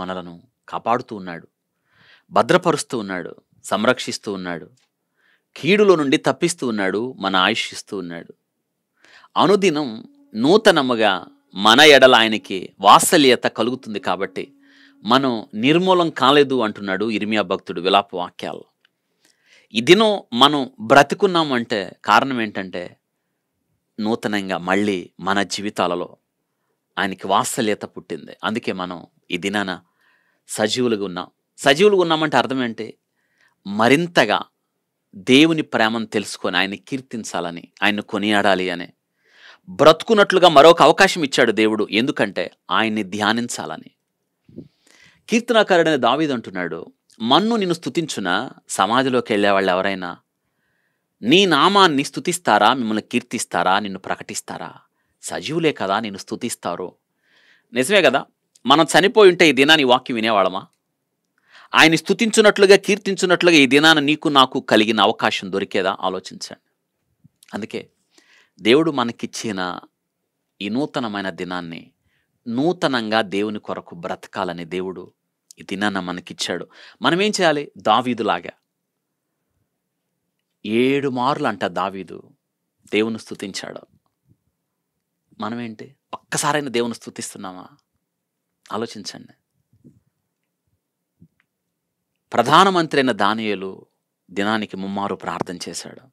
మనలను కాపాడుతూ ఉన్నాడు, భద్రపరుస్తూ ఉన్నాడు, సంరక్షిస్తూ ఉన్నాడు, కీడులో నుండి తప్పిస్తూ ఉన్నాడు, మన ఆయుష్ ఇస్తూ ఉన్నాడు. అనుదినం నూతనముగా మన ఎడల ఆయనకి వాత్సల్యత కలుగుతుంది కాబట్టి మనం నిర్మూలం కాలేదు అంటున్నాడు ఇర్మియా భక్తుడు విలాప వాక్యాల్లో. ఈ దినం మనం బ్రతికున్నామంటే కారణం ఏంటంటే నూతనంగా మళ్ళీ మన జీవితాలలో ఆయనకి వాత్సల్యత పుట్టింది. అందుకే మనం ఈ దినాన సజీవులుగా ఉన్నాం. సజీవులుగా ఉన్నామంటే అర్థం ఏంటి? మరింతగా దేవుని ప్రేమను తెలుసుకొని ఆయన్ని కీర్తించాలని, ఆయన్ని కొనియాడాలి అని, బ్రతుకున్నట్లుగా మరొక అవకాశం ఇచ్చాడు దేవుడు. ఎందుకంటే ఆయన్ని ధ్యానించాలని. కీర్తనాకారుడైన దావీదు అంటున్నాడు, మన్ను నిన్ను స్తుతించునా, సమాధిలోకి వెళ్ళేవాళ్ళు ఎవరైనా నీ నామాన్ని స్తుతిస్తారా, మిమ్మల్ని కీర్తిస్తారా, నిన్ను ప్రకటిస్తారా? సజీవులే కదా నిన్ను స్తుతిస్తారు. నిజమే కదా, మనం చనిపోయి ఉంటే ఈ దినాన్ని వాక్యం వినేవాళ్ళమా? ఆయన్ని స్తుతించున్నట్లుగా కీర్తించున్నట్లుగా ఈ దినాన నీకు నాకు కలిగిన అవకాశం దొరికేదా? ఆలోచించండి. అందుకే దేవుడు మనకిచ్చిన ఈ నూతనమైన దినాన్ని నూతనంగా దేవుని కొరకు బ్రతకాలని దేవుడు ఈ దినాన్న మనకిచ్చాడు. మనం ఏం చేయాలి? దావీదులాగా 7 మార్లు అంట దావీదు దేవుని స్తుతించాడు. మనమేంటి ఒక్కసారైనా దేవుని స్తుతిస్తున్నామా? ఆలోచించండి. ప్రధానమంత్రి అయిన దానియేలు దినానికి 3 మారు ప్రార్థన చేశాడు.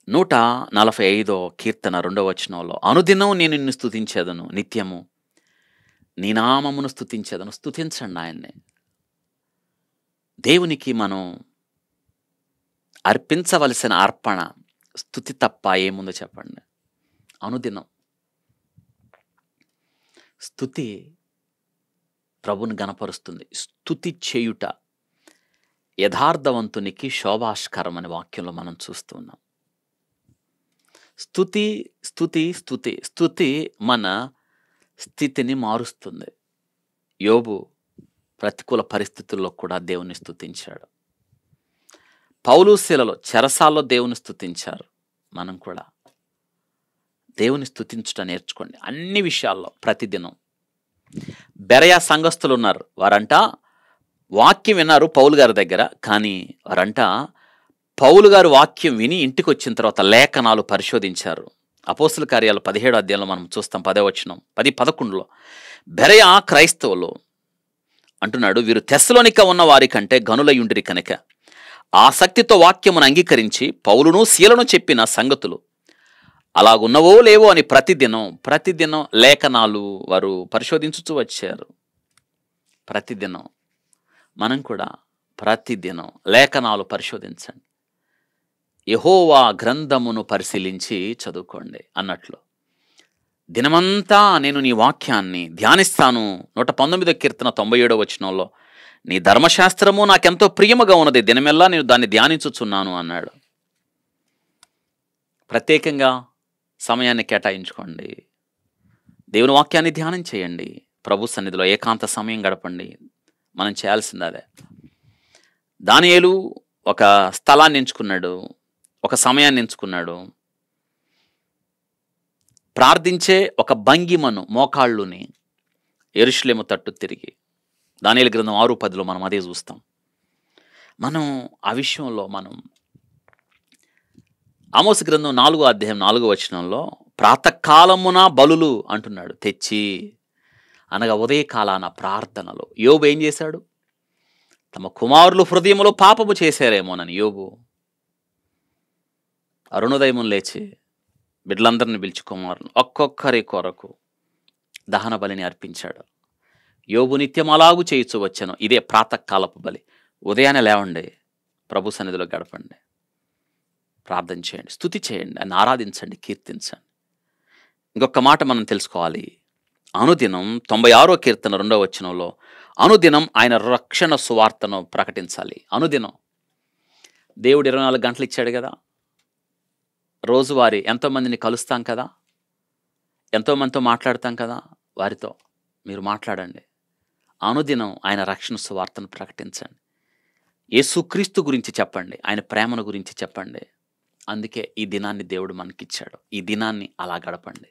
145 కీర్తన 2వ వచనంలో, అనుదినం నేను నిన్ను స్తుతించేదను, నిత్యము నీ నామమును స్తుతించేదను. స్తుతించండి ఆయన్ని. దేవునికి మనం అర్పించవలసిన అర్పణ స్తుతి తప్ప ఏముందో చెప్పండి. అనుదినం స్తుతి ప్రభుని గణపరుస్తుంది. స్తుతి చేయుట యథార్థవంతునికి శోభాస్కరం అనే వాక్యంలో మనం చూస్తూ ఉన్నాం. స్తుతి స్తుతి స్తుతి స్తుతి మన స్థితిని మారుస్తుంది. యోబు ప్రతికూల పరిస్థితుల్లో కూడా దేవుని స్తుతించాడు. పౌలు శీలలో చెరసాల్లో దేవుని స్తుతించారు. మనం కూడా దేవుని స్తుతించుట నేర్చుకోండి అన్ని విషయాల్లో ప్రతిదినం. బెరయా సంఘస్థులు ఉన్నారు. వారంట వాక్యం విన్నారు పౌలు గారి దగ్గర. కానీ వారంట పౌలు గారు వాక్యం విని ఇంటికి వచ్చిన తర్వాత లేఖనాలు పరిశోధించారు. అపోస్తుల కార్యాలు 17వ అధ్యాయంలో మనం చూస్తాం. 10వ వచనం 10-11లో బెరయా క్రైస్తవులు అంటున్నాడు, వీరు తెస్సలోనిక ఉన్న వారి కంటే గనులయుండిరి కనుక ఆసక్తితో వాక్యమును అంగీకరించి పౌలును శీలను చెప్పిన సంగతులు అలాగున్నవో లేవో అని ప్రతిదినం లేఖనాలు వారు పరిశోధించుతూ వచ్చారు. ప్రతిదినం మనం కూడా ప్రతిదినం లేఖనాలు పరిశోధించండి. యెహోవా గ్రంథమును పరిశీలించి చదువుకోండి అన్నట్లు దినమంతా నేను నీ వాక్యాన్ని ధ్యానిస్తాను. 119వ కీర్తన 97వ వచనంలో, నీ ధర్మశాస్త్రము నాకెంతో ప్రియముగా ఉన్నది, దినమెల్లా నేను దాన్ని ధ్యానించుచున్నాను అన్నాడు. ప్రత్యేకంగా సమయాన్ని కేటాయించుకోండి. దేవుని వాక్యాన్ని ధ్యానం చేయండి. ప్రభు సన్నిధిలో ఏకాంత సమయం గడపండి. మనం చేయాల్సింది అదే. దానియేలు ఒక స్థలాన్ని ఎంచుకున్నాడు, ఒక సమయాన్ని ఎంచుకున్నాడు. ప్రార్థించే ఒక భంగిమను, మోకాళ్ళుని యెరూషలేము తట్టు తిరిగి, దానియేలు గ్రంథం 6:10లో మనం అదే చూస్తాం. మనం ఆ విషయంలో మనం ఆమోసు గ్రంథం 4వ అధ్యాయం 4వ వచనంలో ప్రాతకాలమున బలులు అంటున్నాడు తెచ్చి, అనగా ఉదయకాలాన ప్రార్థనలో. యోబు ఏం చేశాడు? తమ కుమారులు హృదయములో పాపము చేశారేమోనని యోబు అరుణోదయమును లేచి బిడ్డలందరిని పిలిచి కుమారులు ఒక్కొక్కరి కొరకు దహన బలిని అర్పించాడు. యోబు నిత్యం అలాగూ చేయించు వచ్చాను. ఇదే ప్రాతకాలపు బలి. ఉదయాన్నే లేవండి, ప్రభు సన్నిధిలో గడపండి, ప్రార్థన చేయండి, స్తుతి చేయండి, ఆయన ఆరాధించండి, కీర్తించండి. ఇంకొక మాట మనం తెలుసుకోవాలి. అనుదినం 96వ కీర్తన 2వ వచనంలో, అనుదినం ఆయన రక్షణ సువార్తను ప్రకటించాలి. అనుదినం దేవుడు 24 గంటలు ఇచ్చాడు కదా. రోజువారీ ఎంతోమందిని కలుస్తాం కదా, ఎంతోమందితో మాట్లాడతాం కదా. వారితో మీరు మాట్లాడండి. అనుదినం ఆయన రక్షణ సువార్తను ప్రకటించండి. యేసుక్రీస్తు గురించి చెప్పండి, ఆయన ప్రేమను గురించి చెప్పండి. అందుకే ఈ దినాన్ని దేవుడు మనకిచ్చాడు. ఈ దినాన్ని అలా గడపండి.